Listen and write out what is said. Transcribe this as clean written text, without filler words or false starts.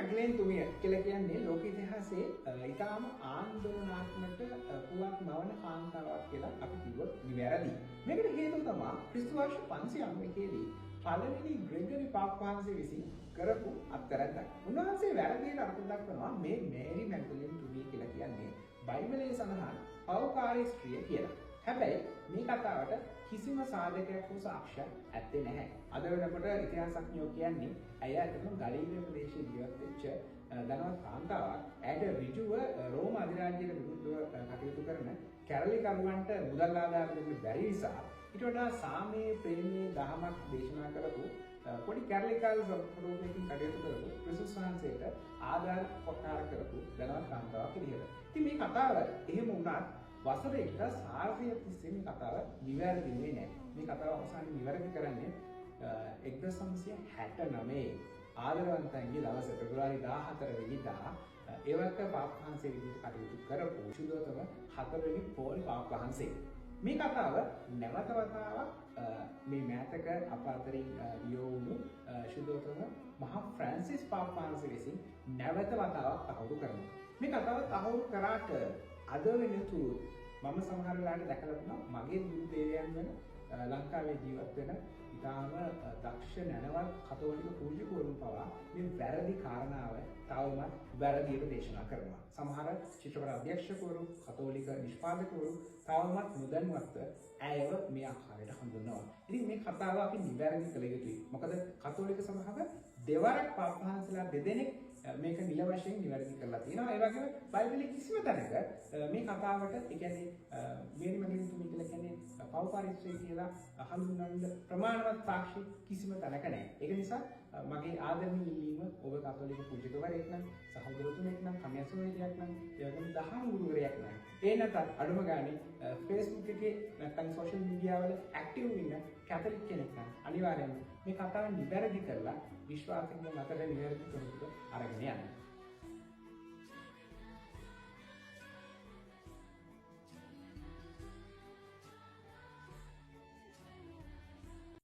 මැග්ලේන් තුමිය කියලා කියන්නේ ලෝක ඉතිහාසයේ ඊටාම ආන්දෝලනාත්මක පුවත් මවන කාන්තාවක් කියලා අපි කිව්වොත් නිවැරදි. මේකට හේතුව තමයි ක්‍රිස්තු වර්ෂ 591 දී පළවෙනි ග්‍රෙගරි පාප් වහන්සේ විසින් කරපු අත්තරද්දක්. උන්වහන්සේ වැරදියට අර්ථ දක්වනවා මේ මේරි මැග්දලින් තුමිය කියලා කියන්නේ බයිබලයේ සඳහන් පෞකාරී ස්ත්‍රිය කියලා. හැබැයි මේ කතාවට කිසිම සාධකයක් හෝ සාක්ෂියක් ඇත්තේ නැහැ. අද වෙනකොට ඉතිහාසඥයෝ කියන්නේ ඇය අතන ගලීලිය ප්‍රදේශයේ ජීවත් වෙච්ච ධනවත් කාන්තාවක්. ඇයට ඍජුව රෝම අධිරාජ්‍යයට විරුද්ධව කටයුතු කරන කැරලිකරුවන්ට මුදල් ආධාර දෙන්න බැරි නිසා ඊට වඩා සාමයේ ප්‍රේමයේ දහමක් දේශනා කරපු පොඩි කැරලිකල් ස්වරූපයකින් කටයුතු කරපු ක්‍රිස්තුස් වහන්සේට ආධාර කොටාර කරපු ධනවත් කාන්තාවක් විදිහට. ඉතින් මේ කතාව එහෙම වුණත් වසර 1400 තිස්සේ මේ කතාව නිවැරදි වෙන්නේ නැහැ. මේ කතාව අවසානයේ නිවැරදි කරන්නේ 1969 ආදරවන්තයන්ගේ දවස පෙබරවාරි 14 වෙනිදා එවක පාප් වහන්සේ විදිහට කටයුතු කරපු සුදෝතම 4 වෙනි පෝල් පාප් වහන්සේ. මේ කතාව නැවත වතාවක් මේ මෑතක අප අතරින් යොවුණු සුදෝතම මහා ෆ්‍රැන්සිස් පාප් වහන්සේ විසින් නැවත වතාවක් තහවුරු කරනවා. මේ කතාව තහවුරු කරාට අද වෙනතුරු මම සමහර වෙලාවට දැකලා තියෙනවා මගේ දුරු දේවයන් වෙන ලංකාවේ ජීවත් වෙන ඉතාම දක්ෂ නැනවත් කතෝලික පූජකවරුන් පවා මේ වැරදි කාරණාව තවමත් වැරදියට දේශනා කරනවා. සමහර චිත්‍රපට අධ්‍යක්ෂකවරු, කතෝලික නිෂ්පාදකවරු තවමත් නොදැනුවත්ව ඇයව මේ ආකාරයට හඳුන්වනවා. ඉතින් මේ කතාව අපි නිවැරදි කළ යුතුයි. මොකද කතෝලික සභාව දෙවරක් පාප් වහන්සේලා දෙදෙනෙක් මේක නිල වශයෙන් නිවැරදි කරලා තියෙනවා. ඒ වගේම බයිබලයේ කිසිම තැනක මේ කතාවට ඒ කියන්නේ මේරි මැග්දලින් තුමිය කියලා කියන්නේ පෞකාරීත්වය කියලා හඳුන්වන්න ප්‍රමාණවත් සාක්ෂි කිසිම තැනක නැහැ. ඒක නිසා මගේ ආදරණීය ඉල්ලීම ඔබ කතෝලික පූජකවරයෙක් නම්, සහෝදරතුමෙක් නම්, කන්‍යාසුවරියක් නම්, ඒ වගේම දහම් ගුරුවරයෙක් නම්, ඒ නැත්නම් අඩුම ගානේ Facebook එකේ නැත්නම් සෝෂල් මීඩියා වල ඇක්ටිව් ඉන්න කැතලික් කෙනෙක් නම් අනිවාර්යයෙන්ම මේ කතාව නිවැරදි කරලා විශ්වාසිකව මතට නිවැරදි කරගන්න අරගෙන යන්න.